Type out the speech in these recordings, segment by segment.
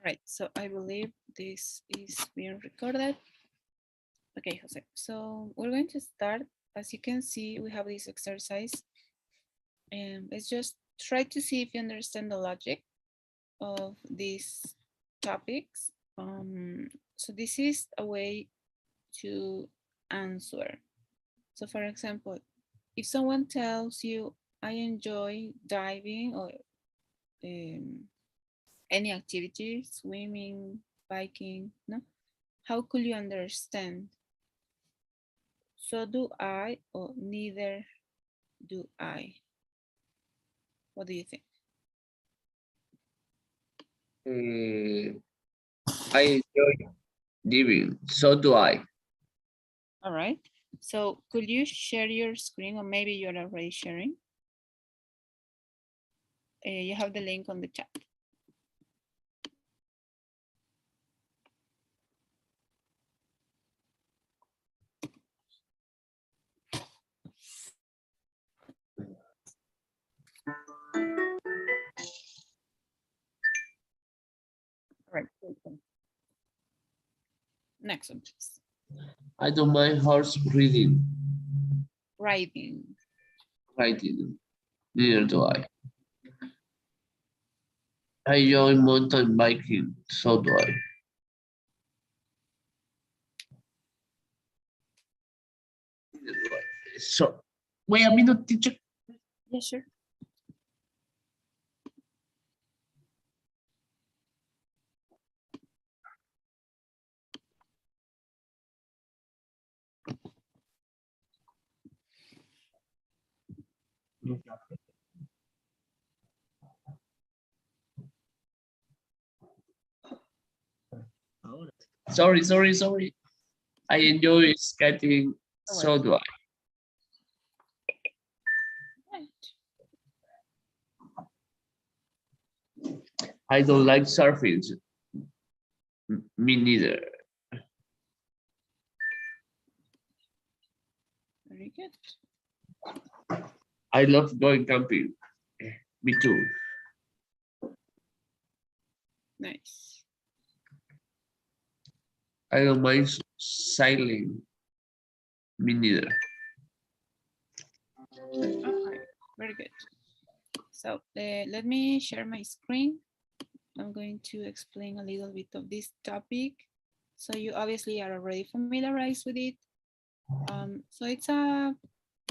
Right, so I believe this is being recorded. Okay, Jose, so we're going to start. As you can see, we have this exercise, and let's just try to see if you understand the logic of these topics. So this is a way to answer. So for example, if someone tells you, I enjoy diving or any activity, swimming, biking, no? How could you understand? So do I or neither do I? What do you think? I enjoy diving. So do I. All right. So could you share your screen, or maybe you're already sharing? You have the link on the chat. All right. Next one, please. I don't mind horse riding. Riding. Riding. Neither do I. I enjoy mountain biking. So do I. Neither do I. So, wait a minute, teacher. Yeah, sure. Sorry. I enjoy skating. So do I. Right. I don't like surfing. Me neither. Very good. I love going camping. Me too. Nice. I don't mind sailing. Me neither. Okay, very good. So let me share my screen. I'm going to explain a little bit of this topic. So you obviously are already familiarized with it. So it's a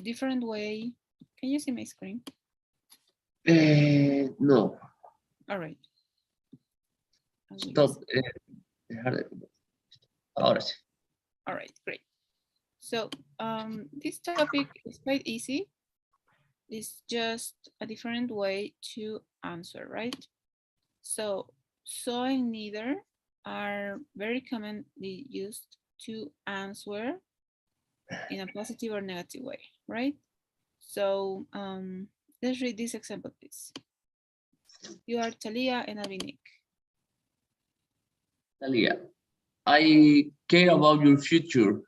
different way. Can you see my screen? No. All right. Stop. Ahora sí. All right, great. So this topic is quite easy. It's just a different way to answer, right? So and neither are very commonly used to answer in a positive or negative way, right? So let's read this example, please. You are Talia and I'll be Nick. Talia, I care about your future.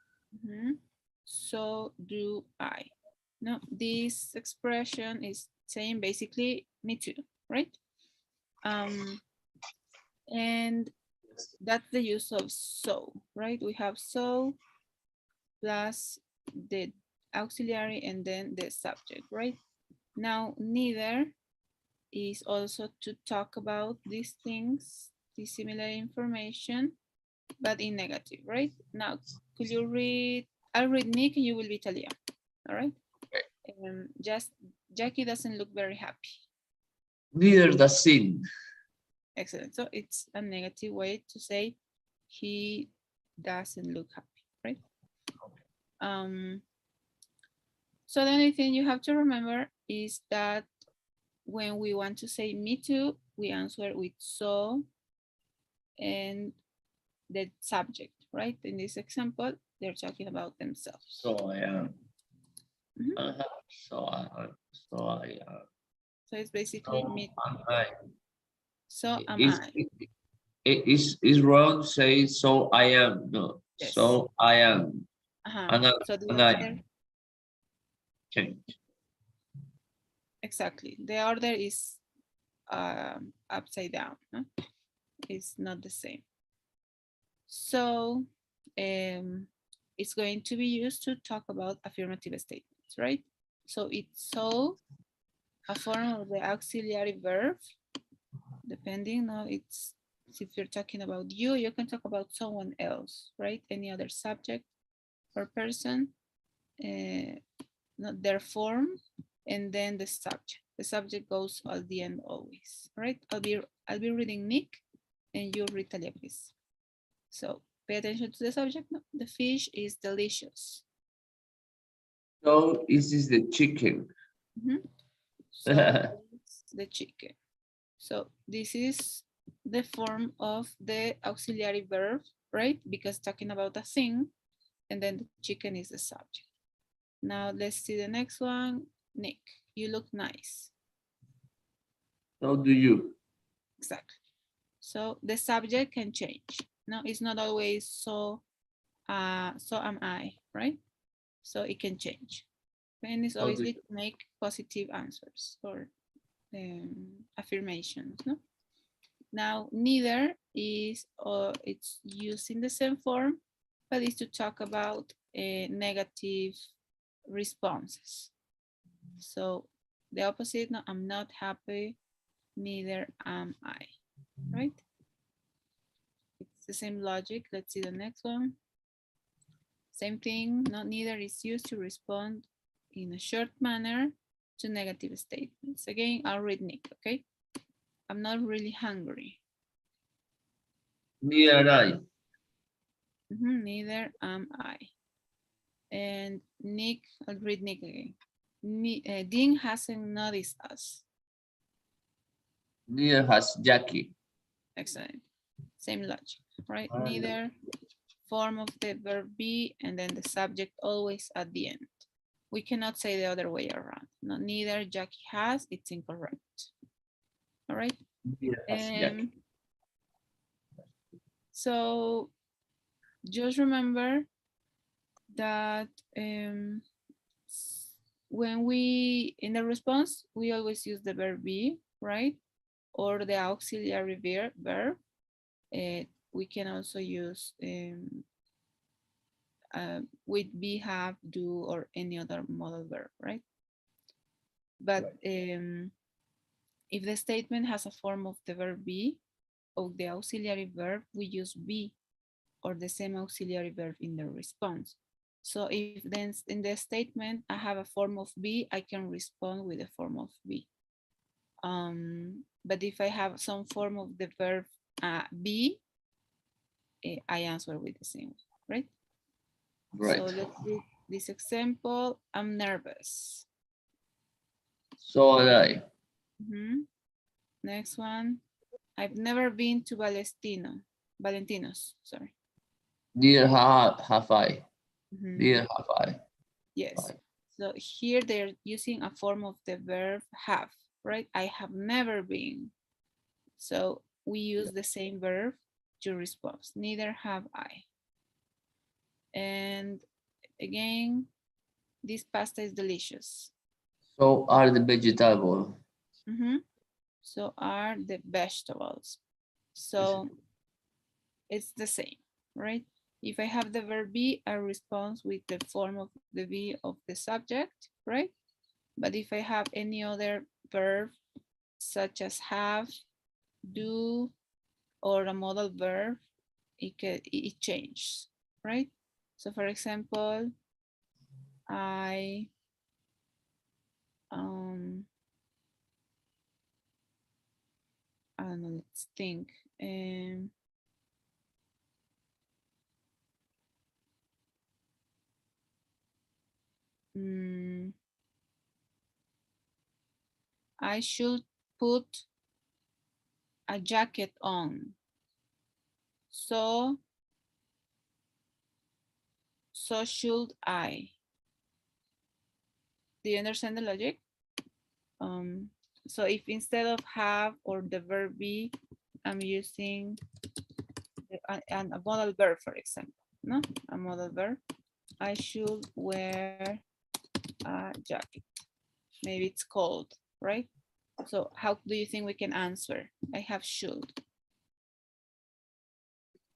So do I. No, this expression is saying basically me too, right? And that's the use of so, right? We have so plus the auxiliary and then the subject, right? Now, neither is also to talk about these things, this similar information, but in negative, right? Now, could you read? I'll read Nick and you will be Talia, all right? Just Jackie doesn't look very happy. Neither does Sin. Excellent. So it's a negative way to say he doesn't look happy, right? So the only thing you have to remember is that when we want to say me too, we answer with so and the subject, right? In this example, they're talking about themselves. So I am. So I am. So it's basically me. So am I. It's wrong to say so I am. No. Yes. So I am. So the order. Change. Exactly. The order is upside down. No? It's not the same. So it's going to be used to talk about affirmative statements, right? So it's so a form of the auxiliary verb, depending, no, it's if you're talking about you can talk about someone else, right? Any other subject or person, not their form, and then the subject. The subject goes at the end always, right? I'll be reading Nick, and you read Talia, please. So pay attention to the subject. No, the fish is delicious. So this is the chicken. So the chicken. So this is the form of the auxiliary verb, right? Because talking about a thing, and then the chicken is the subject. Now let's see the next one. Nick, you look nice. So do you. Exactly. So the subject can change. No, it's not always so am I, right? So it can change. And it's So do obviously you. to make positive answers or affirmations. No? Now, neither is, it's used in the same form, but it's to talk about negative responses. So the opposite, no, I'm not happy, neither am I, right? It's the same logic. Let's see the next one. Same thing, not neither is used to respond in a short manner to negative statements. Again, I'll read Nick, okay? I'm not really hungry. Neither am I. Neither am I. And Nick, I'll read Nick again. Dean hasn't noticed us. Neither has Jackie. Excellent. Same logic, right? Neither, form of the verb be, and then the subject always at the end. We cannot say the other way around. No, neither Jackie has, it's incorrect. All right. Neither has Jackie. So just remember that when we, in the response, we always use the verb be, right? Or the auxiliary verb. We can also use with be, have, do, or any other modal verb, right? But if the statement has a form of the verb be, of the auxiliary verb, we use be or the same auxiliary verb in the response. So if then in the statement I have a form of be, I can respond with the form of be. But if I have some form of the verb be, I answer with the same, right? Right. So let's do this example. I'm nervous. So am I. Next one. I've never been to Valentino's, sorry. Neither have I. Neither have I. Yes. So here they're using a form of the verb have, right? I have never been. So we use the same verb to respond. Neither have I. And again, this pasta is delicious. So are the vegetables. So are the vegetables. So it's the same, right? If I have the verb be, I respond with the form of the be of the subject, right? But if I have any other verb, such as have, do, or a modal verb, it changes, right? So for example, I don't know, let's think. I should put a jacket on. So should I. Do you understand the logic? So if instead of have or the verb be, I'm using a modal verb, for example, no? A modal verb. I should wear a jacket. Maybe it's cold, right? So how do you think we can answer? I have should.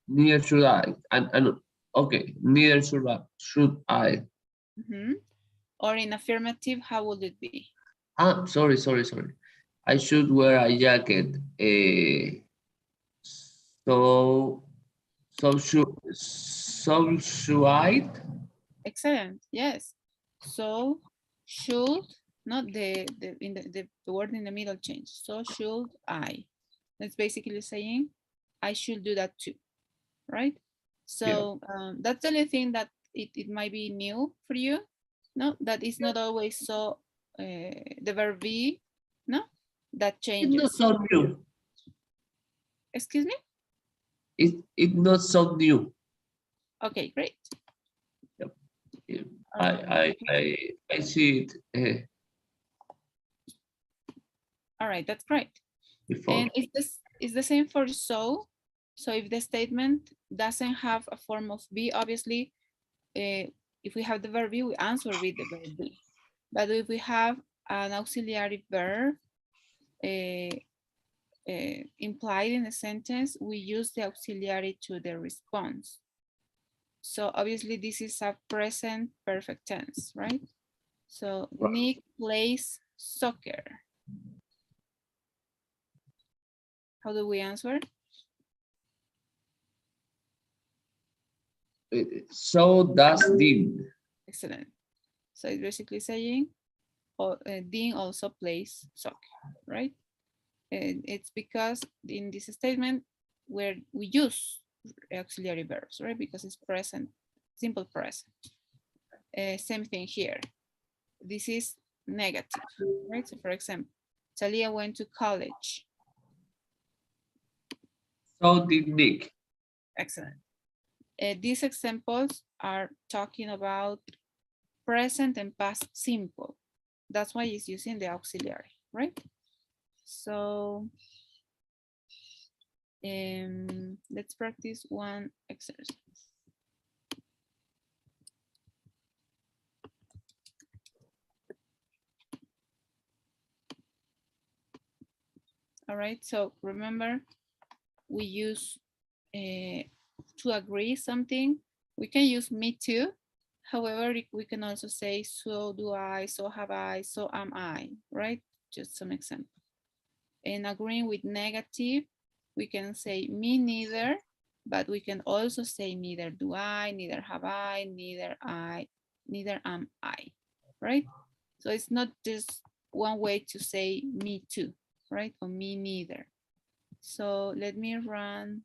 Neither should I. And okay, neither should I. Or in affirmative, how would it be? Sorry. I should wear a jacket. So should I? Excellent. Yes. So should, not the word in the middle change. So should I. That's basically saying I should do that too, right? Yeah. So that's the only thing that it might be new for you. No, that is not always so. The verb be, no, that It's not changes. so new. Excuse me. It's not so new. Okay, great. Yep. Yeah. Okay. I see it All right, that's great. before. And it's the same for so. So if the statement doesn't have a form of be, obviously, if we have the verb be, we answer with the verb be. But if we have an auxiliary verb implied in a sentence, we use the auxiliary to the response. So obviously this is a present perfect tense, right? So Right. Nick plays soccer. How do we answer? So does Dean. Excellent. So it's basically saying, Dean also plays soccer, right? And it's because in this statement where we use auxiliary verbs, right? Because it's present, simple present. Same thing here. This is negative, right? So for example, Talia went to college. So did Nick. Excellent. These examples are talking about present and past simple. That's why it's using the auxiliary, right? So let's practice one exercise. All right, so remember, we use to agree something. We can use me too. However, we can also say, so do I, so have I, so am I, right? Just some example. And agreeing with negative, we can say me neither, but we can also say neither do I, neither have I, neither am I, right? So it's not just one way to say me too, right? Or me neither. So let me run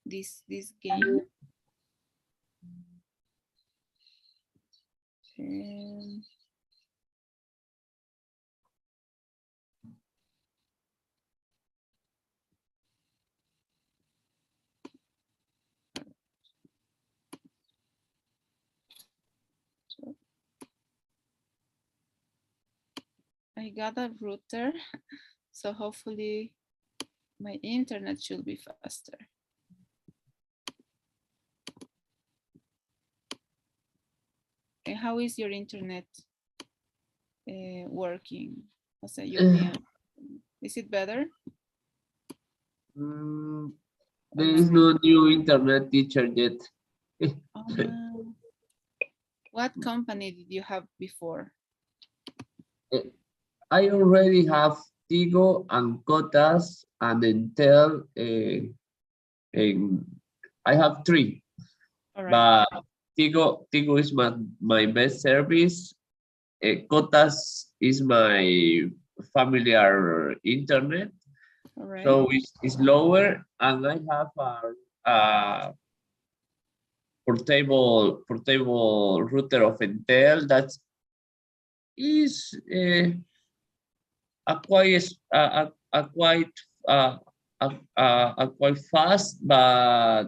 this game. So I got a router, so hopefully my internet should be faster. And how is your internet working? Is it better? There is no new internet teacher yet. What company did you have before? I already have Tigo and Cotas and Entel. I have three. All right. But Tigo is my best service. Cotas is my familiar internet. All right. So it's lower, and I have a portable router of Intel that is a quite uh, quite fast, but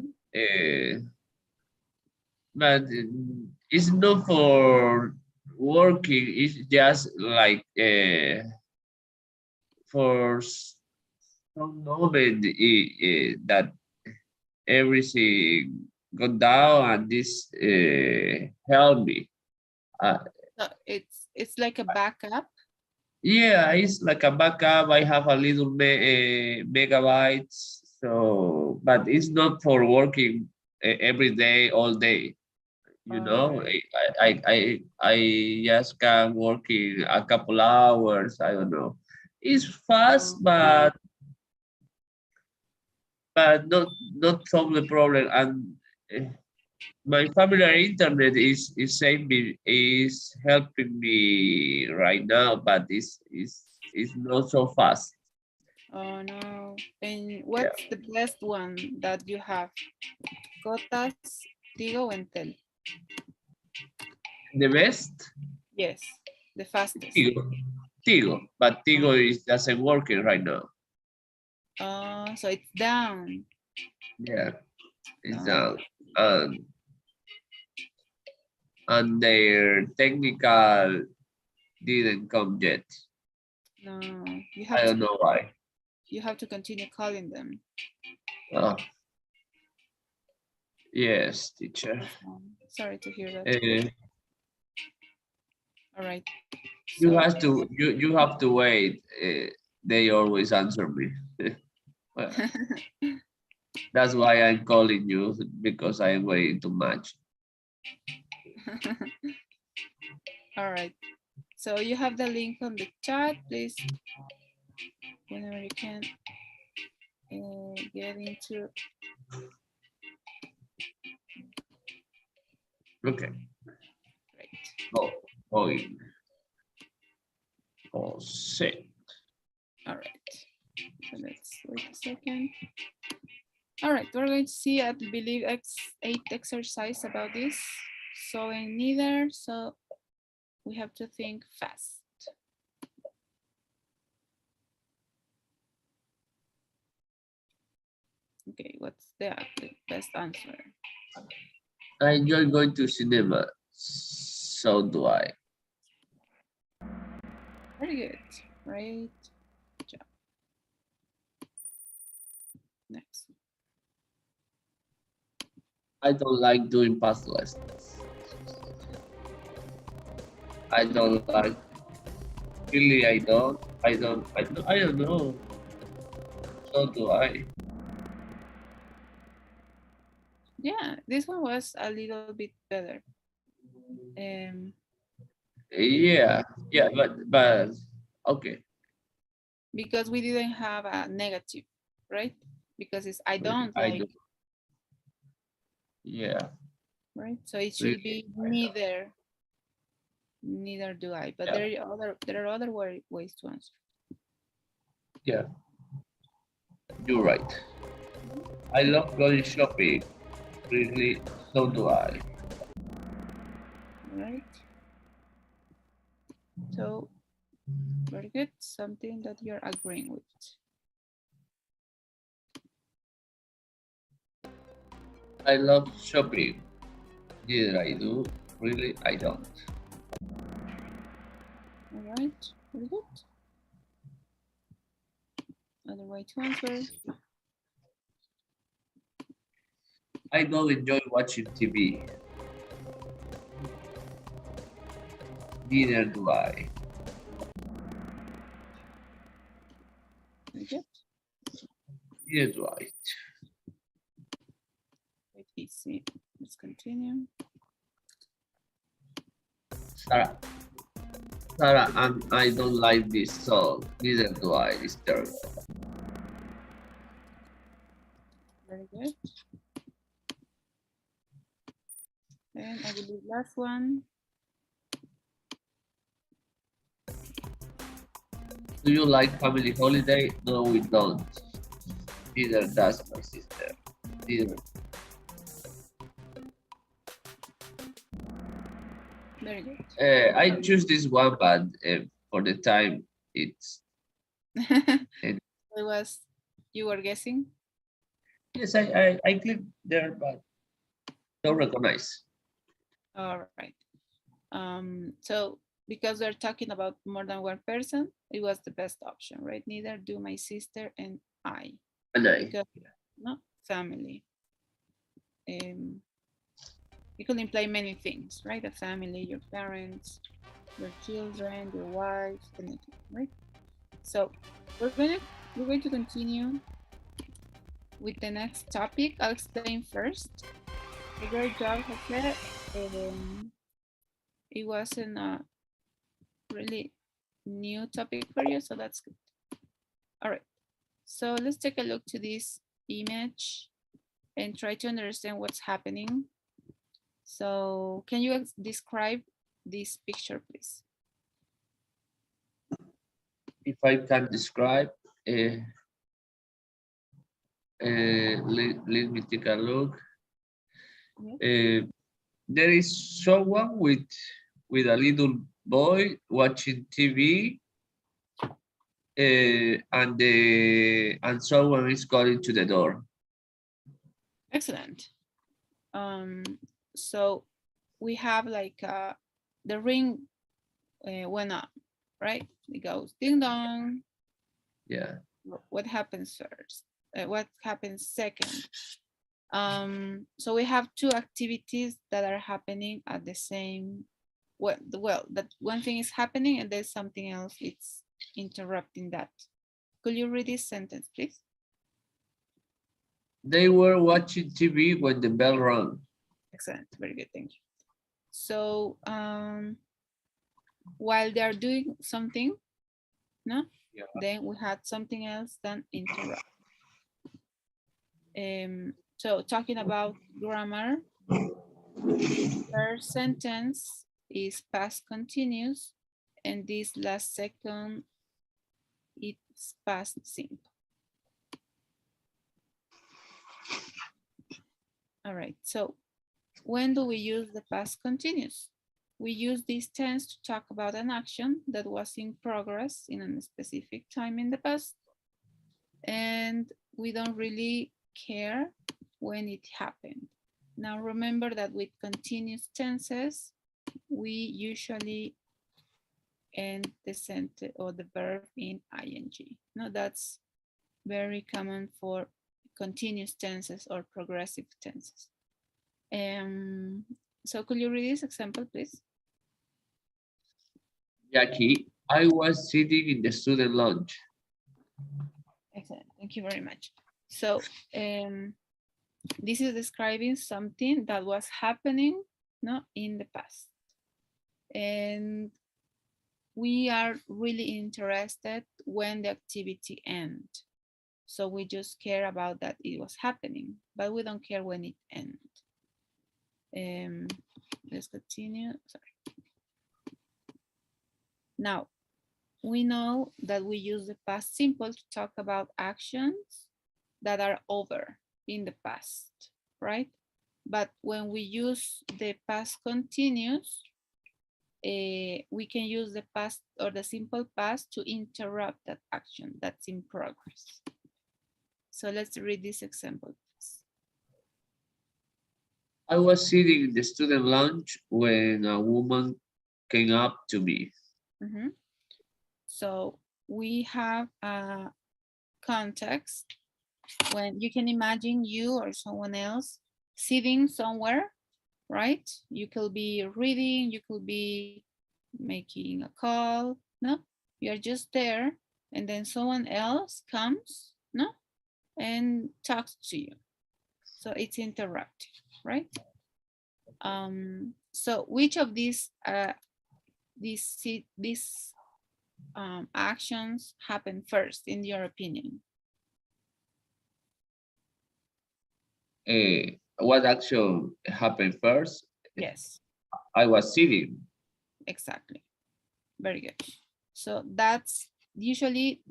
it's not for working. It's just like for some moment that everything go down, and this help me. So it's like a backup. Yeah, it's like a backup. I have a little megabytes, so but it's not for working every day, all day. You All know, right. I just can work in a couple hours. I don't know. It's fast, Oh, but not solve the problem. And uh, my family internet is saving is helping me right now, but it's not so fast. oh no. And Yeah, what's the best one that you have? Cotas, Tigo, and Tel. the best Yes, the fastest. Tigo, Tigo, but Oh, Tigo is doesn't working right now. so it's down. Yeah, it's No, down. And and their technical didn't come yet. no. I don't know why. You have to continue calling them. Uh, yes, teacher. Sorry to hear that. Uh, All right. you So have to you have to wait. They always answer me. Well, that's why I'm calling you because I'm waiting too much. all right. So you have the link on the chat. Please, whenever you can, get into. Okay. Great. Oh, going. Oh, sick. All right. So let's wait a second. All right, we're going to see, I believe, 8 exercise about this. So in neither, so we have to think fast. Okay, what's the best answer? I enjoy going to cinema. So do I. Very good. Great job. Next. I don't like doing past lessons. I don't like. Really, I don't. I don't know. So do I. Yeah, this one was a little bit better. Yeah, yeah, but okay. Because we didn't have a negative, right? Because it's I Really, don't I do. like, Yeah, right? So it should really, be I don't. neither do I. But Yeah, there are other ways to answer. yeah, you're right. I love going shopping. Really, so do I. All right. So very good. Something that you're agreeing with. I love shopping. Did I do? Really, I don't. All right. Very good. Other way to answer. I don't enjoy watching TV. Neither do I. Very good. Neither do I. Quite easy. Let's continue. Sarah, Sarah, and I don't like this song. Neither do I. It's terrible. Very good. And I believe last one. Do you like family holiday? No, we don't. Neither does my sister. Neither. Very good. I choose this one, but for the time, it's. It was, you were guessing? Yes, I clicked there, but don't recognize. All right. So because we're talking about more than one person, it was the best option, right? Neither do my sister and I, And I. because no family. It could imply many things, right? The family, your parents, your children, your wife, anything, right? So we're going to continue with the next topic. I'll explain first. A great job, Jose. It wasn't a really new topic for you, so that's good. All right. So let's take a look to this image and try to understand what's happening. So can you describe this picture, please? If I can describe, let me take a look. Yes. There is someone with a little boy watching TV, and someone is calling to the door. Excellent. So we have like the ring went up, right? It goes ding dong. Yeah. What happens first? What happens second? So we have two activities that are happening at the same. Well, that one thing is happening and there's something else. It's interrupting that. Could you read this sentence, please? They were watching TV when the bell rang. Excellent. Very good. Thank you. So while they are doing something, no, Yeah. then we had something else that interrupt. So talking about grammar, first sentence is past continuous, and this last second it's past simple. All right, so when do we use the past continuous? We use this tense to talk about an action that was in progress in a specific time in the past, and we don't really care when it happened. Now remember that with continuous tenses, we usually end the sentence or the verb in ing. Now that's very common for continuous tenses or progressive tenses. So could you read this example, please? Jackie, I was sitting in the student lounge. Excellent. Thank you very much. So this is describing something that was happening, no, in the past. And we are really interested when the activity ends. So we just care about that it was happening, but we don't care when it ends. Let's continue. Sorry. Now, we know that we use the past simple to talk about actions that are over in the past, right? But when we use the past continuous, we can use the past or the simple past to interrupt that action that's in progress. So let's read this example, please. I was sitting in the student lounge when a woman came up to me. So we have a context when you can imagine you or someone else sitting somewhere, right? You could be reading, you could be making a call, no? You're just there and then someone else comes, no? And talks to you. So it's interrupted, right? So which of these actions happen first in your opinion? What action happened first? Yes, I was sitting. exactly. Very good. So that's usually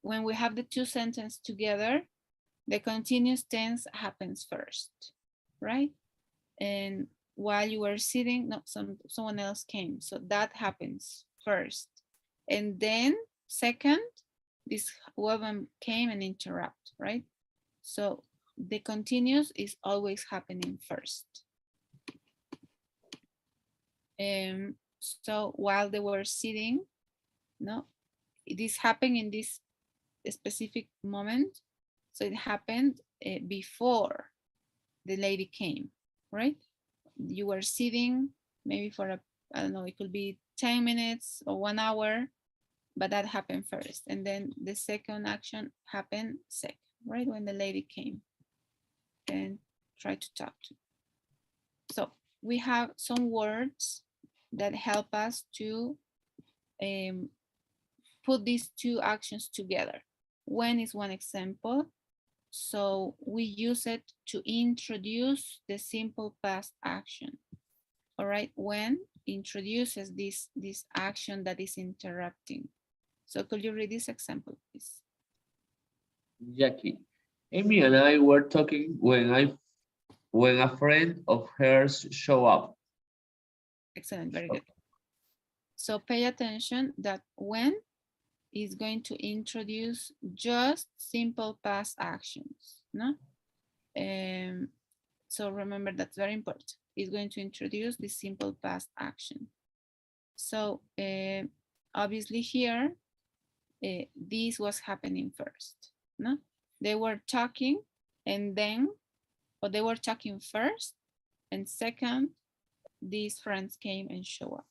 when we have the two sentences together, the continuous tense happens first, right? And while you were sitting, no, someone else came. So that happens first. And then second, this woman came and interrupt, right? So the continuous is always happening first. So while they were sitting, no, this happened in this specific moment. So it happened before the lady came, right? you were sitting maybe for I don't know, it could be 10 minutes or 1 hour, but that happened first. And then the second action happened second, right? When the lady came and tried to talk to you. So we have some words that help us to put these two actions together. When is one example. So we use it to introduce the simple past action. All right, when introduces this action that is interrupting. So could you read this example, please? Jackie. Amy and I were talking when a friend of hers show up. Excellent, very good. So pay attention that when is going to introduce just simple past actions, no? So remember, that's very important. It's going to introduce the simple past action. So obviously here, this was happening first, no? They were talking and then, or they were talking first, and second, these friends came and show up.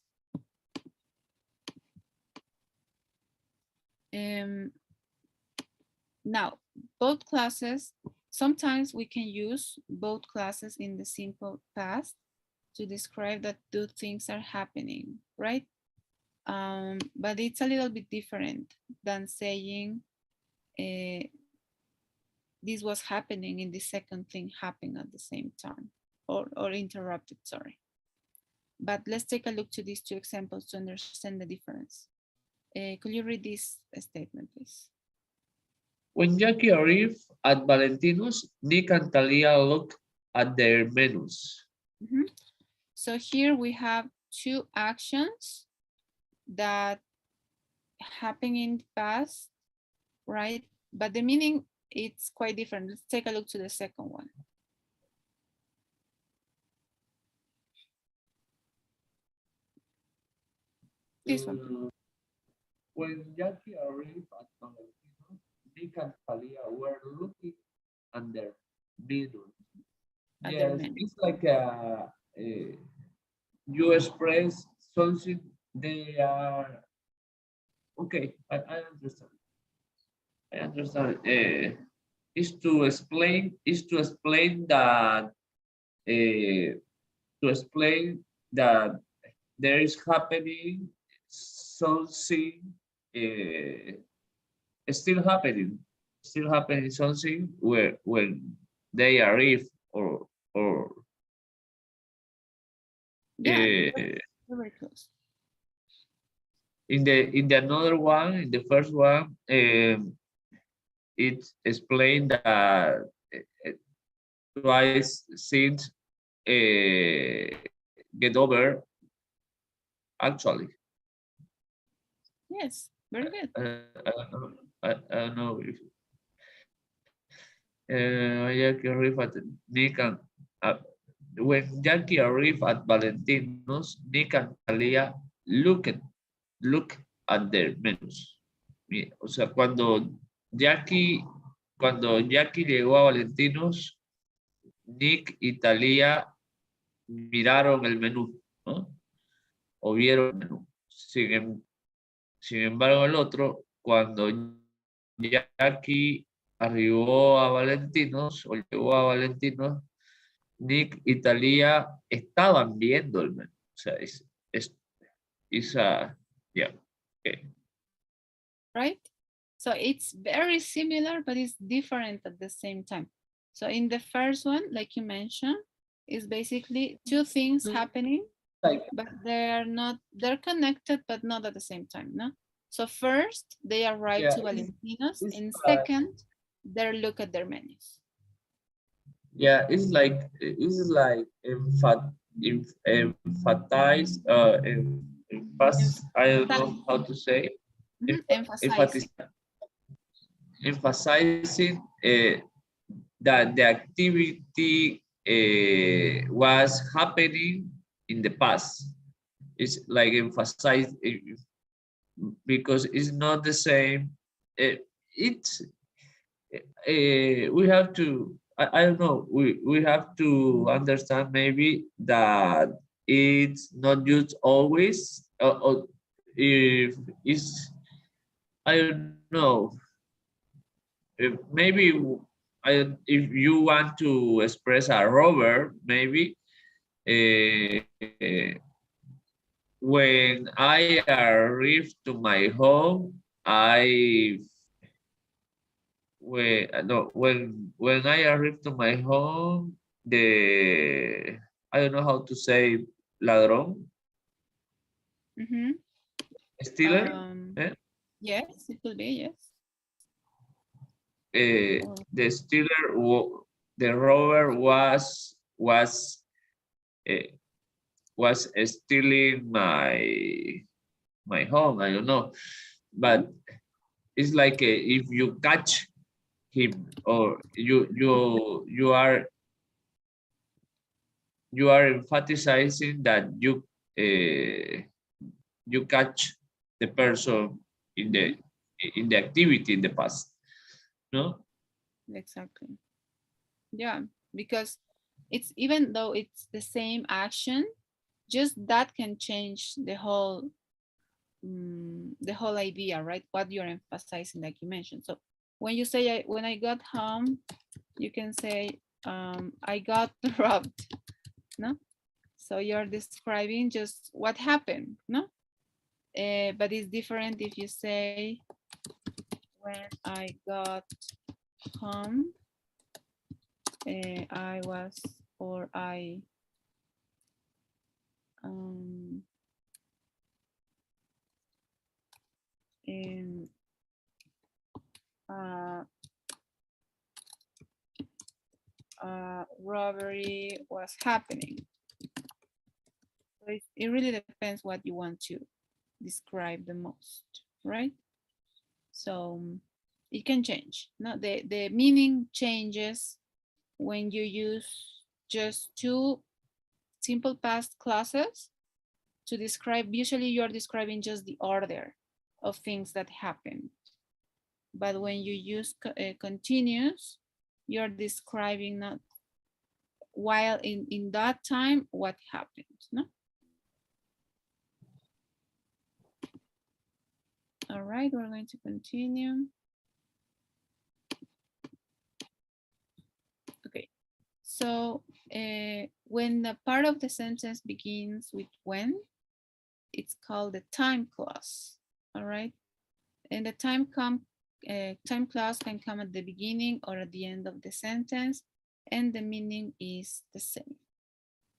Now, both classes, sometimes we can use both classes in the simple past to describe that two things are happening, right? But it's a little bit different than saying this was happening and the second thing happened at the same time, or interrupted, sorry. But let's take a look to these two examples to understand the difference. Could you read this statement, please? When Jackie arrived at Valentino's, Nick and Talia looked at their menus. So here we have two actions that happen in the past, right? But the meaning, it's quite different. Let's take a look to the second one. This one. When Jackie arrived at Valentino's, Nick and Talia were looking at their menus. Yes, it's like you express something they are okay. I understand. I understand. Is to explain that there is happening something still happening something where when they arrive or yeah, very close. In the another one, in the first one, it explained that twice since get over actually. Yes, very good. I don't know if Jackie arrived at Nick and when Jackie arrived at Valentino's, Nick and Talia look at their menus. O sea, cuando Jackie llegó a Valentinos, Nick y Talia miraron el menú, ¿no? O vieron el menú. Sin embargo, el otro, cuando Jackie arribó a Valentinos o llegó a Valentinos, Nick y Talia estaban viendo el menú. O sea, yeah, okay. Right? So it's very similar, but it's different at the same time. So in the first one, like you mentioned, is basically two things happening, but they're connected, but not at the same time, no? So first, they arrive to Valentino's, and second, they look at their menus. Yeah, it's like emphasize, I don't know how to say. Emphasizing that the activity was happening in the past. It's like emphasize because it's not the same. We have to. I don't know. We have to understand maybe that it's not used always. If it's, I don't know. If maybe if you want to express a robber, maybe when I arrive to my home, I when no when I arrive to my home, the I don't know how to say ladrón, Mhm. stealer, eh? Yes, it could be, yes. Or, The stealer, the robber uh, was stealing my home. I don't know, but it's like if you catch him or you are emphasizing that you catch the person in mhm, the activity in the past, no? exactly. Yeah, because it's even though it's the same action, just that can change the whole idea, right? What you're emphasizing, like you mentioned. So when you say when I got home, you can say I got robbed, no? So you're describing just what happened, no? But it's different if you say when I got home, I was or I um, in uh, robbery was happening. So it really depends what you want to describe the most, right? So it can change. No, the meaning changes when you use just two simple past clauses to describe. Usually you're describing just the order of things that happen. But when you use continuous, you're describing not while in that time what happened, no? All right, we're going to continue. Okay, so when the part of the sentence begins with when, it's called the time clause. All right, and the time clause can come at the beginning or at the end of the sentence, and the meaning is the same.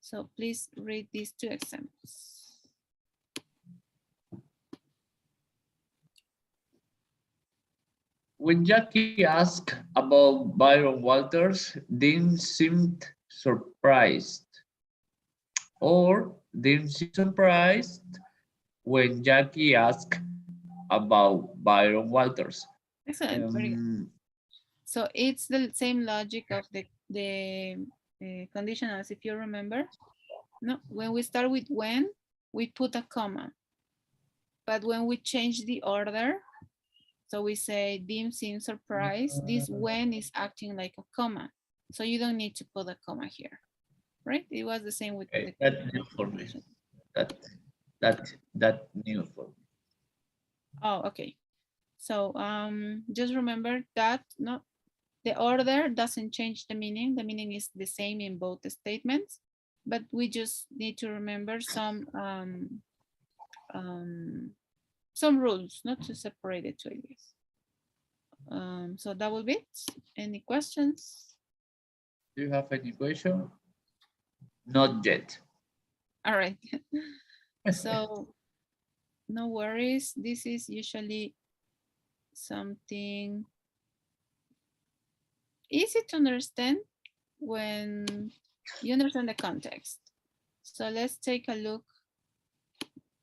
So please read these two examples. When Jackie asked about Byron Walters, Dean seemed surprised, or Dean seemed surprised when Jackie asked about Byron Walters. Excellent, very good. Um, So it's the same logic of the conditionals, if you remember. No, when we start with when, we put a comma. But when we change the order, so we say Dim seems surprised, this when is acting like a comma. So you don't need to put a comma here, right? It was the same with okay, the that new for me. condition. That that new for me. Oh, okay. So just remember that no, the order doesn't change the meaning. The meaning is the same in both the statements, but we just need to remember some rules, not to separate the two ideas. So that will be it. Any questions? Do you have any question? Not yet. All right. So no worries. This is usually something easy to understand when you understand the context. So let's take a look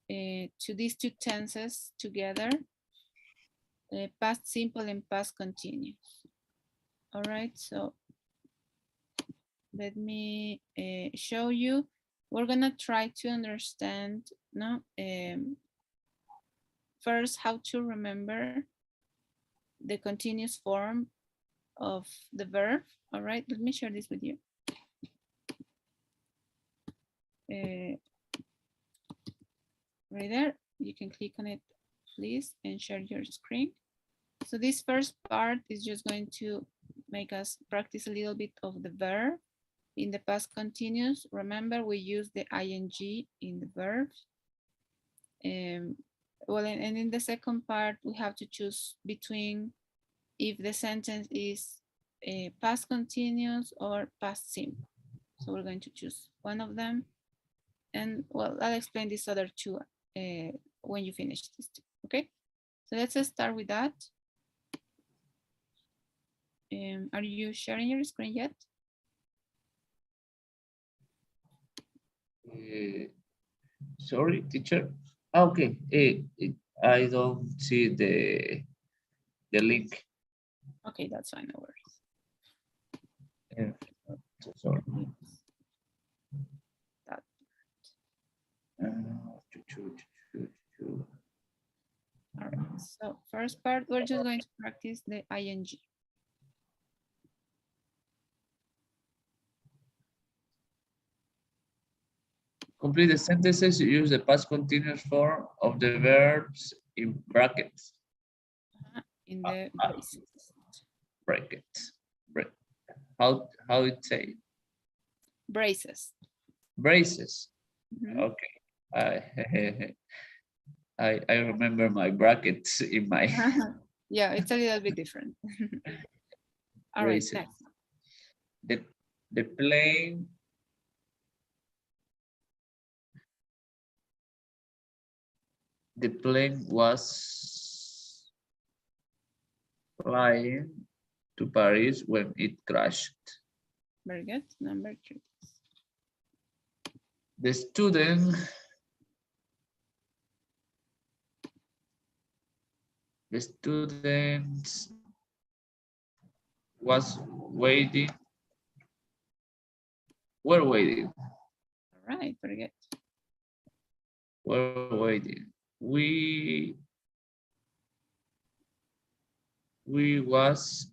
to these two tenses together, past simple and past continuous. All right, so let me show you. We're gonna try to understand no, first how to remember the continuous form of the verb. All right, let me share this with you. Right there, you can click on it, please, and share your screen. So this first part is just going to make us practice a little bit of the verb in the past continuous. Remember, we use the ing in the verb. Well, and in the second part, we have to choose between if the sentence is past continuous or past simple. So we're going to choose one of them. And well, I'll explain these other two when you finish this, okay? So let's start with that. Are you sharing your screen yet? Sorry, teacher. Okay, I don't see the link. Okay, that's fine, no worries. Sorry. That. All right, so first part, we're just going to practice the ing. Complete the sentences. Use the past continuous form of the verbs in brackets. In the braces. Brackets. How it say? Braces. Braces. Mm-hmm. Okay. I remember my brackets in my. Yeah, it's a little bit different. All right, next. The plane. The plane was flying to Paris when it crashed. Very good. Number 3. The student was waiting. We're waiting. All right, very good. We're waiting. We was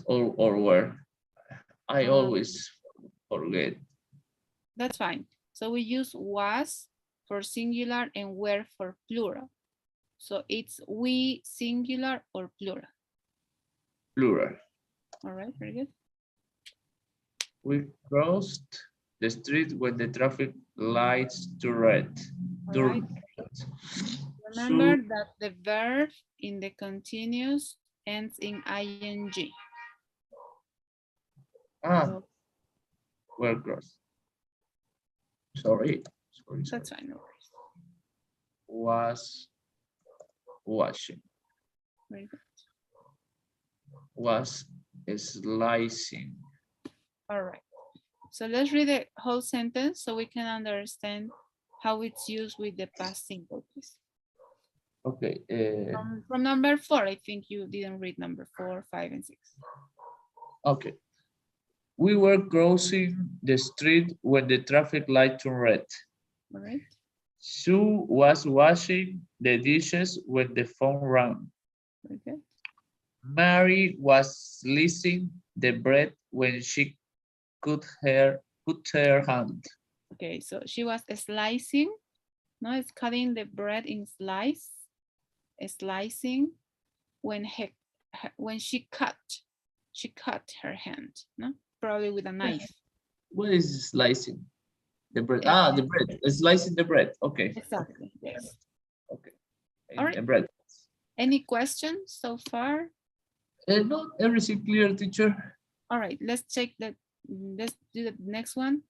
or were. I always forget. That's fine. So we use was for singular and were for plural. So it's we singular or plural. Plural. All right, very good. We crossed the street when the traffic lights turned red. All right. Remember that the verb in the continuous ends in ing. So, well crossed. Sorry. That's fine, no worries. Was washing. Very good. Was slicing. All right. So let's read the whole sentence so we can understand how it's used with the past simple, please. Okay. From number 4, I think you didn't read number 4, 5, and 6. Okay. We were crossing the street when the traffic light turned red. All right. Sue was washing the dishes when the phone rang. Okay. Mary was slicing the bread when she put her hand. Okay, so she was slicing. No, it's cutting the bread in slicing when she cut her hand. No, probably with a knife. What is slicing? The bread. The bread. Slicing the bread. Okay. Exactly. Yes. Okay. All right. The bread. Any questions so far? Not everything clear, teacher. All right. Let's check that. Let's do the next one.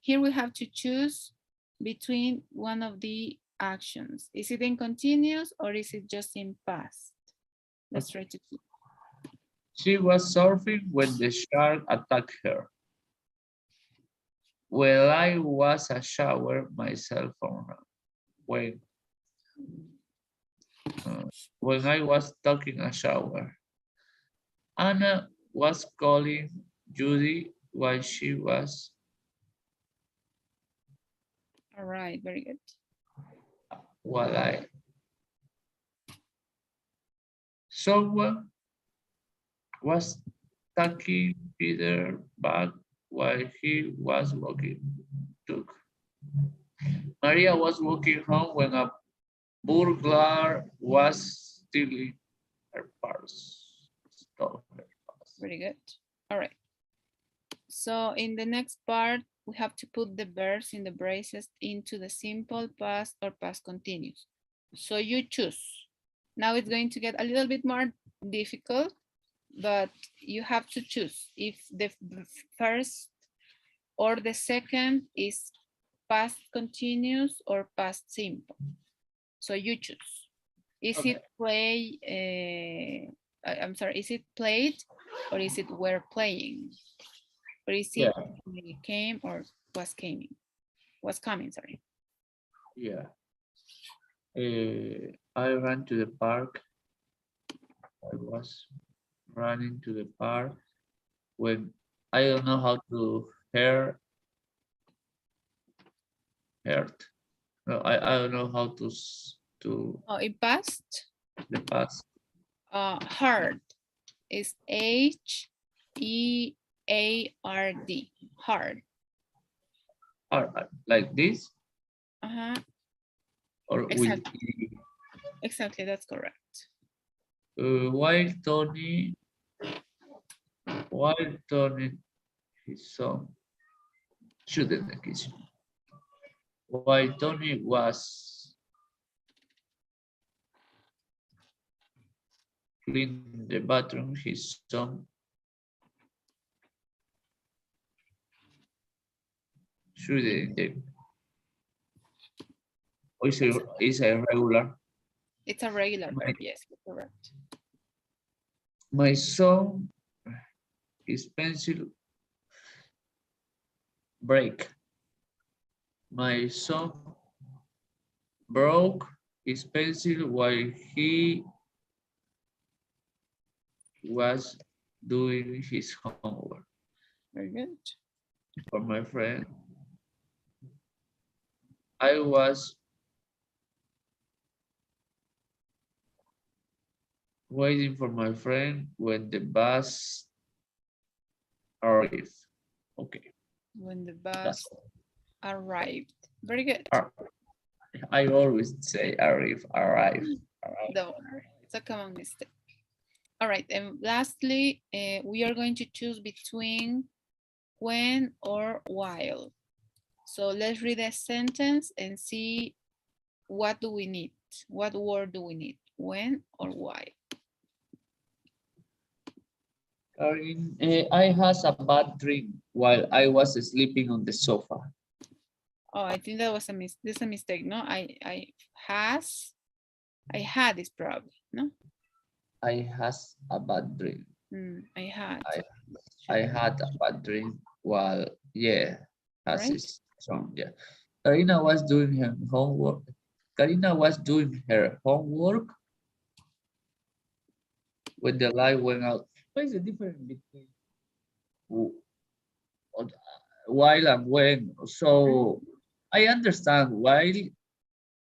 Here we have to choose between one of the actions. Is it in continuous or is it just in past? Let's try to see. She was surfing when the shark attacked her. Well, I was a shower myself when I was taking a shower. Anna was calling Judy while she was. All right, very good. Someone was taking Peter back while he was walking. Took. Maria was walking home when a burglar was stealing her purse. Stole her purse. Very good. All right. So in the next part, we have to put the verbs in the braces into the simple past or past continuous. So you choose. Now it's going to get a little bit more difficult, but you have to choose if the first or the second is past continuous or past simple. So you choose. Is Okay. it play, I'm sorry, is it played or is it were playing? Or is it came or was coming? Was coming, sorry. Yeah. I ran to the park. I was running to the park when I don't know how to hurt. No, I don't know how to Oh, it passed. the past. Hard is H-E-A-R-D. Hard. Like this Uh-huh. or with Exactly. Exactly, that's correct. while Tony his son shooting the kitchen. While Tony was cleaning the bathroom, his son shooting the is a regular. It's a regular My, verb, yes, correct. my son, his pencil break. My son broke his pencil while he was doing his homework. Very good. For my friend, I was waiting for my friend when the bus arrived. Okay, When the that's bus arrived. Very good. all. I always say arrive. Don't worry, it's a common mistake. All right, and lastly, we are going to choose between when or while. So let's read a sentence and see what do we need? What word do we need? When or why? Karin, I had a bad dream while I was sleeping on the sofa. Oh, I think that was this a mistake. No, I had this problem. No, I had a bad dream. I had. I I had a bad dream while has Right? his song. Yeah. Karina was doing her homework. Karina was doing her homework when the light went out. What is the difference between w- while and when? So I understand while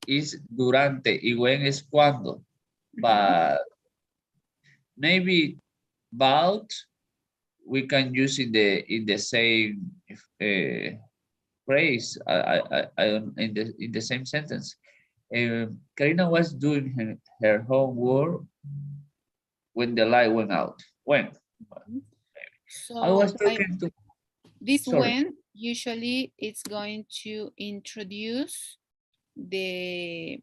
is durante y when is cuando, but maybe about we can use in the same phrase. I don't in the same sentence. Karina was doing her homework when the light went out. When? I was So talking to. this Sorry. when usually it's going to introduce the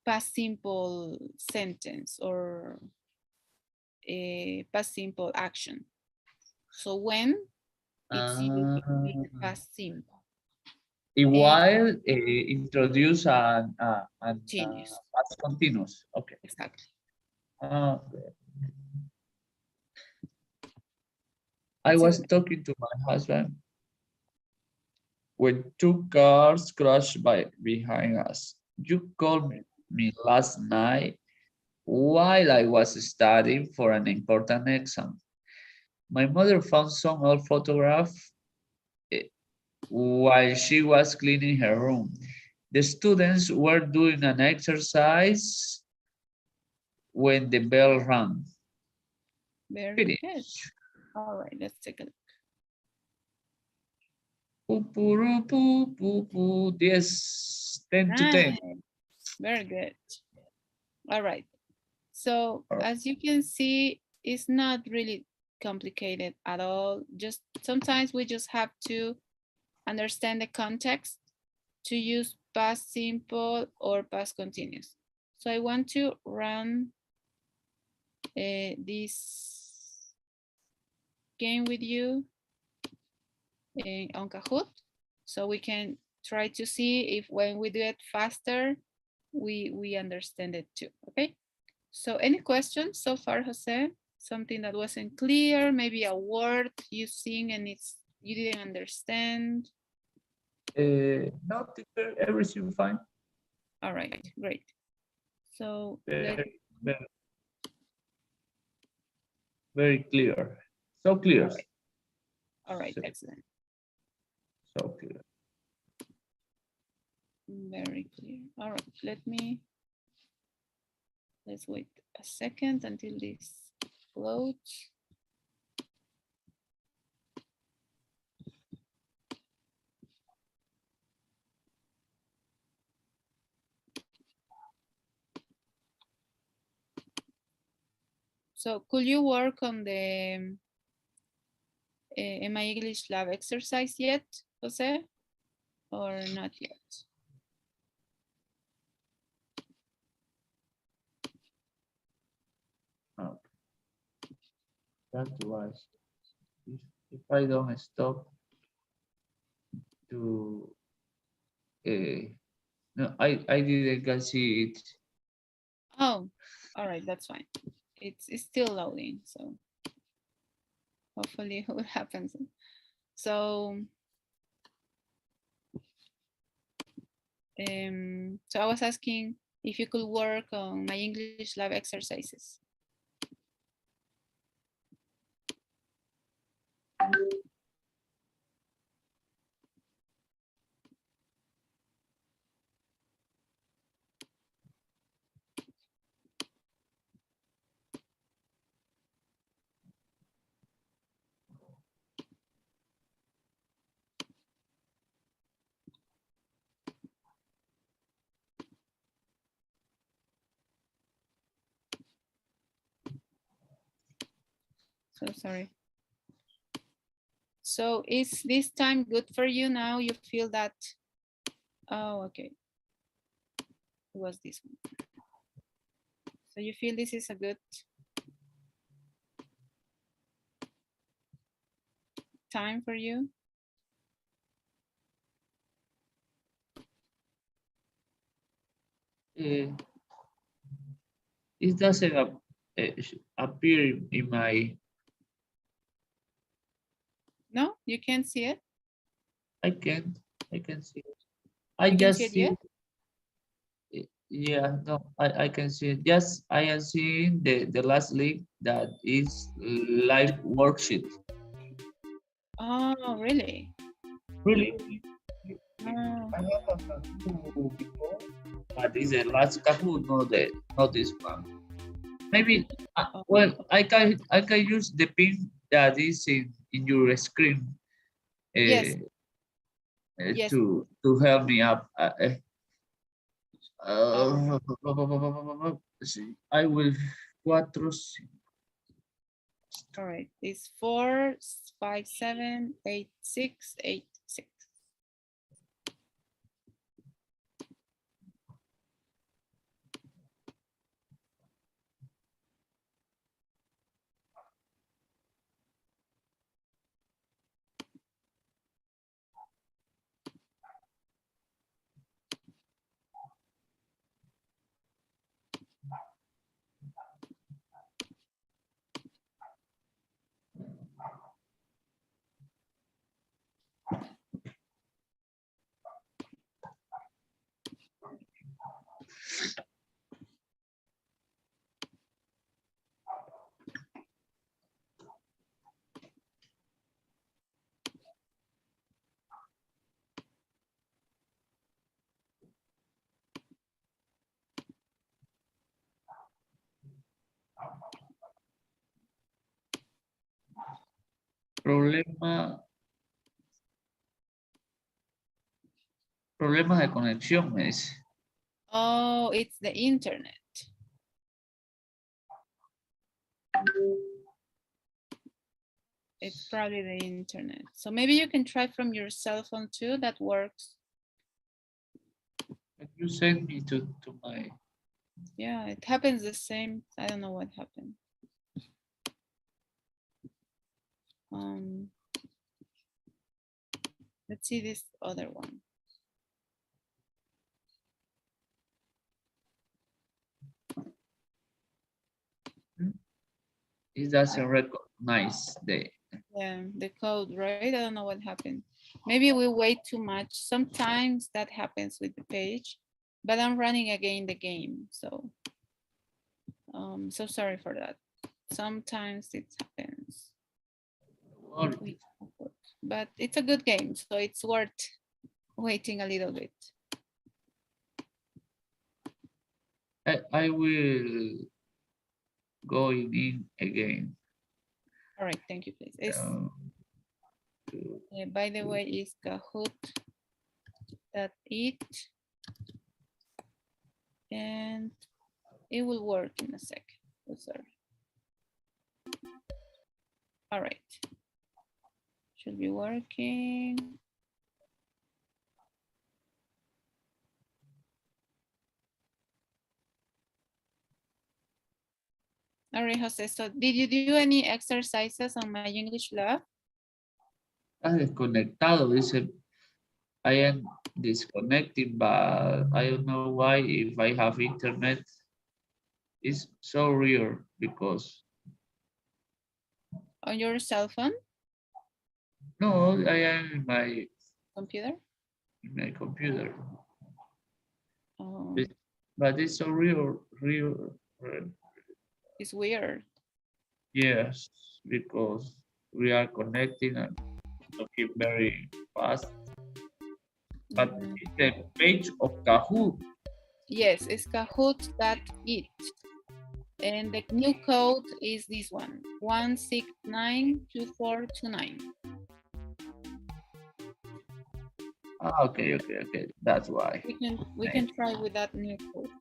past simple sentence or a past simple action. So when it's used to be the past simple. And Igual introduce continuous. past continuous. Okay. Exactly. Uh, I It's a was good. talking to my husband when two cars crashed by behind us. You called me last night while I was studying for an important exam. My mother found some old photograph eh, while she was cleaning her room. The students were doing an exercise when the bell rang. Very good. Finish. All right, let's take a look. Yes, 10 to 10. Nice. Very good. All right. So All right. as you can see, it's not really complicated at all. Just sometimes we just have to understand the context to use past simple or past continuous. So I want to run this game with you on Kahoot, so we can try to see if when we do it faster, we understand it too, okay? So any questions so far, Jose? Something that wasn't clear, maybe a word you sing and you didn't understand? No, teacher, everything fine. All right, great. So Very, very, very clear. So clear. all right, So, excellent. so clear. Very clear. All right, let's wait a second until this loads. So could you work on the my English lab exercise yet, Jose? Or not yet? Okay. That was, if I don't stop to, no, I didn't can see it. Oh, all right, that's fine. It's still loading, so hopefully it will happen soon. So I was asking if you could work on my English lab exercises. So sorry. So is this time good for you now? You feel that, oh, okay. It was this one. So you feel this is a good time for you? It doesn't appear in my. No, you can't see it? I can see it. I You can see just it see yet? Yeah, no, I can see it. Yes, I am seeing the last link that is live worksheet. Oh, really? Really? Oh, I have a Kahoot before, but it's the last Kahoot, not this one. Maybe oh, well, I can use the pin that is in your screen yes, yes. to help me up. All right. Sí, I will cuatro. All right. It's 4, 5, 7, 8, 6, 8, 6. Problema, problemas de conexión, me dice. Oh, it's the internet. It's probably the internet. So maybe you can try from your cell phone too. That works. Can you send me to my... Yeah, it happens the same. I don't know what happened. Let's see this other one. It doesn't recognize the... Yeah, the code, right? I don't know what happened. Maybe we wait too much. Sometimes that happens with the page, but I'm running again the game. So, so sorry for that. Sometimes it happens. But it's a good game, so it's worth waiting a little bit. I will go in again. All right, thank you, please. By the way, it's Kahoot.it, and it will work in a second. Oh, sorry. All right. Should be working. All right, Jose. So did you do any exercises on my English lab? Estás desconectado, dice. I am disconnecting, but I don't know why. If I have internet, it's so rare because... On your cell phone? No, I am in my Computer? in my computer. Oh, But it's so real. it's weird. Yes, because we are connecting and talking very fast. But it's the page of Kahoot. Yes, it's Kahoot.it. And the new code is this one, 1692429. Ah, okay. That's why. We can try with that new code.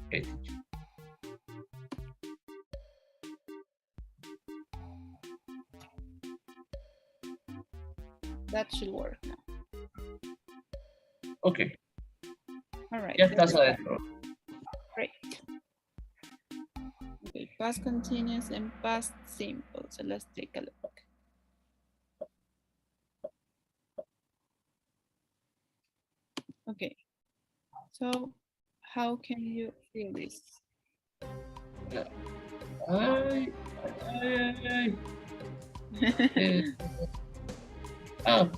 Okay. That should work now. Okay. All right. Ya estás adentro. Great. Okay, past continuous and past simple. So let's take a look. Okay. So how can you feel this? Ay.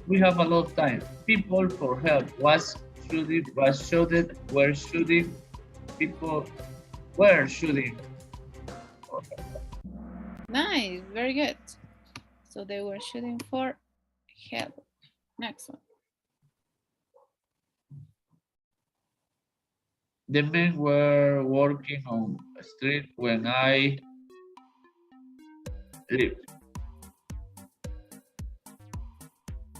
We have a lot of time. People for help. Were shooting. People were shooting. Nice, very good. So they were shooting for help. Next one. The men were working on a street when I left.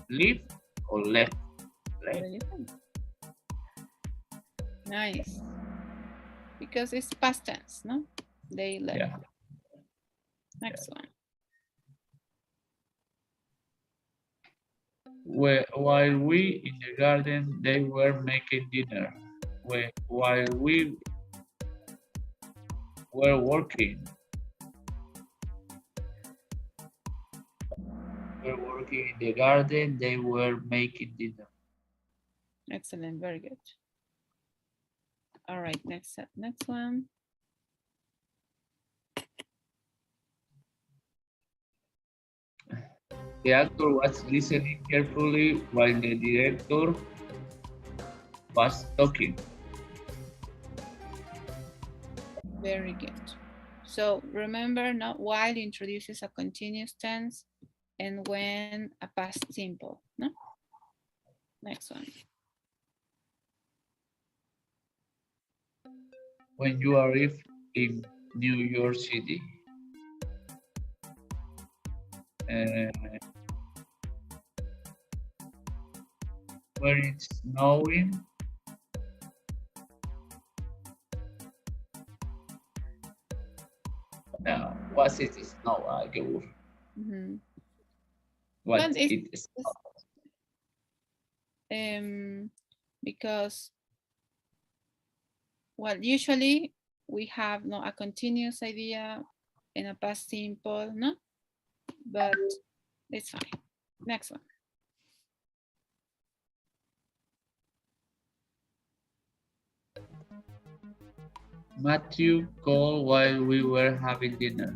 Leave or left? Nice. Because it's past tense, no? They left. Yeah. Next one. While we in the garden, they were making dinner. While we were working in the garden, they were making dinner. Excellent, very good. All right, next one. The actor was listening carefully while the director was talking. Very good. So remember, not while introduces a continuous tense and when a past simple, no? Next one. When you arrive in New York City. Uh, where it's snowing. Was it snow? What But it is? because, well, usually we have no a continuous idea in a past simple, no? But it's fine. Next one. Matthew called while we were having dinner.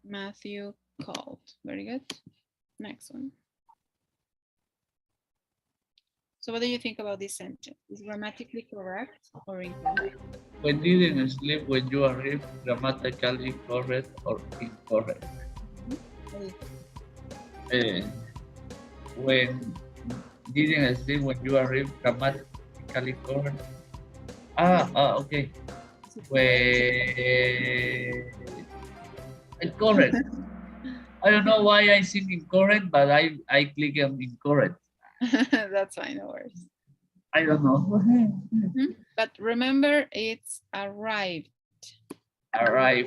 Matthew called. Very good. Next one. So what do you think about this sentence? Is grammatically correct or incorrect? When didn't sleep when you arrived, grammatically correct or incorrect? When didn't sleep when you arrived, grammatically correct. Okay. Incorrect. I don't know why I think incorrect, but I click on incorrect. That's fine, no worries. I don't know. But remember, it's arrived. Arrive.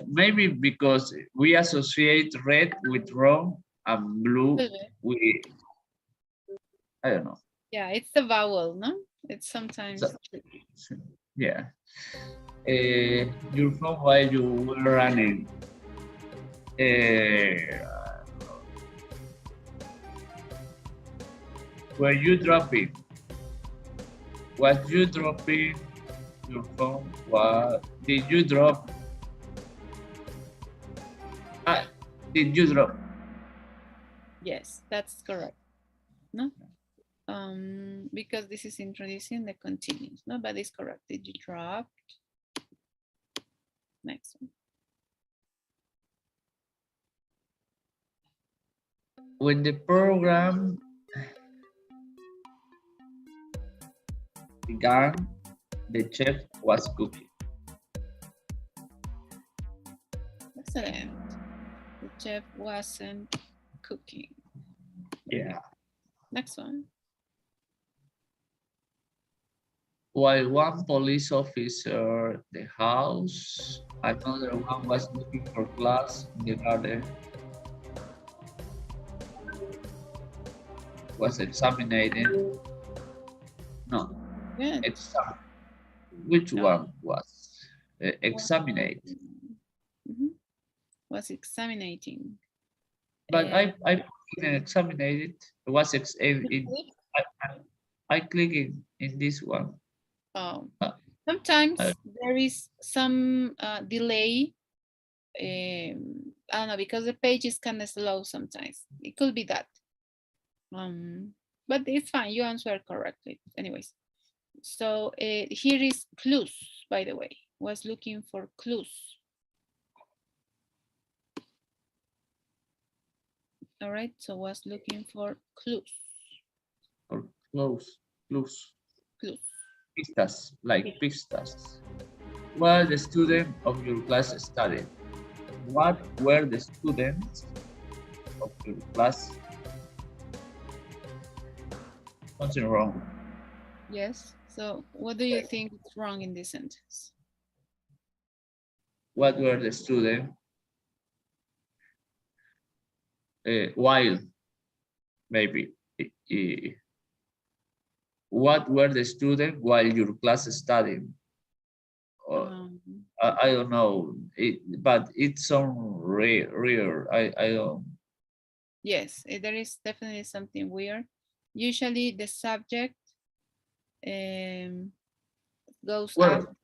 Maybe because we associate red with wrong and blue with, I don't know. Yeah, it's the vowel, no? It's sometimes. Yeah. Your phone while you were running. Were you dropping? Was you dropping your phone? What did you drop? Did you drop? Yes, that's correct. No? Because this is introducing the continuous, no, but it's correct. Did you drop? Next one. When the program began, the chef was cooking. Excellent. The chef wasn't cooking. Yeah. Next one. While one police officer at the house, another one was looking for glass in the garden. Was examining. No. Good. Which one was examining? Was examining. But I didn't examine it. It was I click in this one. Sometimes there is some delay. I don't know, because the page is kind of slow sometimes. It could be that. But it's fine. You answered correctly. Anyways, so here is clues, by the way. Was looking for clues. All right, so was looking for clues. Or clues. Clues. Pistas, like pistas. What the student of your class studied? What were the students of your class? Something wrong. Yes. So what do you think is wrong in this sentence? What were the students? While, maybe. What were the students while your class studying? I don't know, but it's some rare. I don't. Yes, there is definitely something weird. Usually the subject goes Where? after.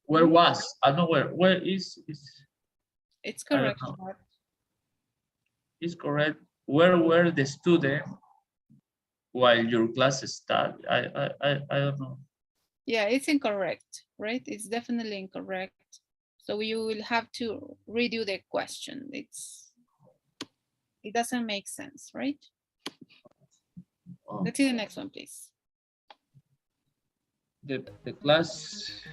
Where was? I know where. Where is? It's correct. It's correct. Where were the students while your class started? I don't know. Yeah, it's incorrect, right? It's definitely incorrect. So you will have to redo the question. It doesn't make sense, right? Let's see the next one, please. the class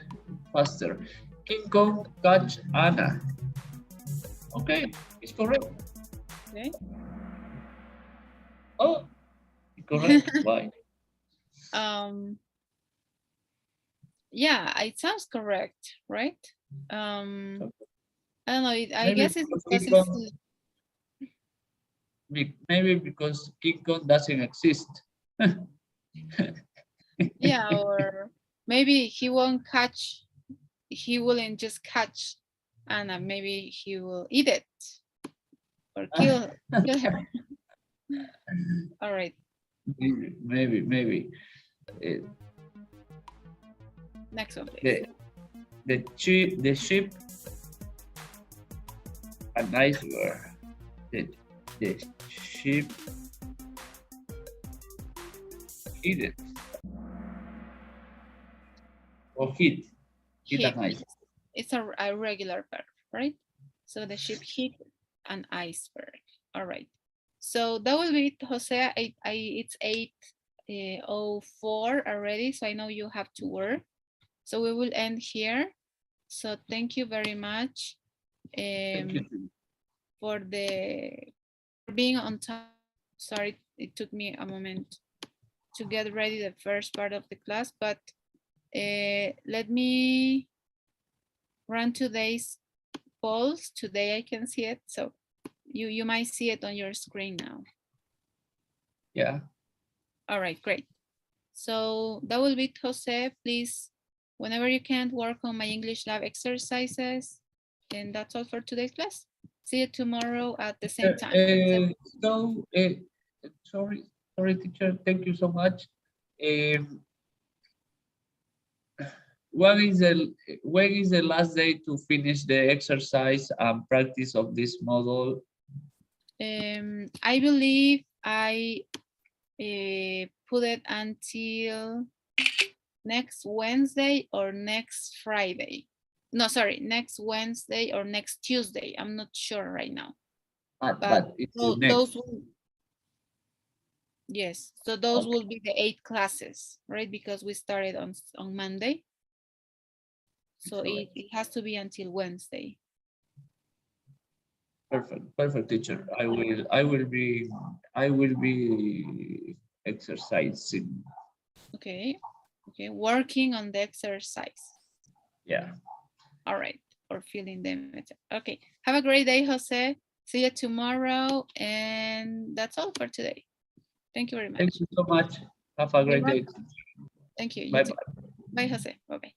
faster. King Kong catch Anna. Okay, it's correct. Okay. Oh, correct. Why? Yeah, it sounds correct, right? I don't know. I Maybe guess it's because because King it's Kong, maybe because King Kong doesn't exist. yeah, or maybe he won't catch. He wouldn't just catch Anna. Maybe he will eat it or kill her. All right, Maybe. Uh, next one, please. the ship and iceberg. The ship hit it or hit Hit. an ice. It's a regular verb, right? So the ship hit an iceberg. All right. So that will be it, Jose. It's 8:04 already, so I know you have to work. So we will end here. So thank you very much Thank you. for being on time. Sorry, it took me a moment to get ready the first part of the class, but let me run today's polls. Today I can see it, so you might see it on your screen now. Yeah. All right, great. So that will be it, Jose. Please, whenever you can, work on my English lab exercises. And that's all for today's class. See you tomorrow at the same time. So, sorry, teacher. Thank you so much. When is the last day to finish the exercise and practice of this model? I believe I put it until next Wednesday or next Friday. No, sorry, next Wednesday or next Tuesday. I'm not sure right now. But it's the next. Those will, yes, so those will be the 8 classes, right? Because we started on Monday. So it has to be until Wednesday. Perfect, teacher. I will be exercising. Okay, working on the exercise. Yeah. All right, or filling them. Okay, have a great day, Jose. See you tomorrow, and that's all for today. Thank you very much. Thank you so much. Have a great day. Thank you. Bye Bye, Jose. Bye-bye.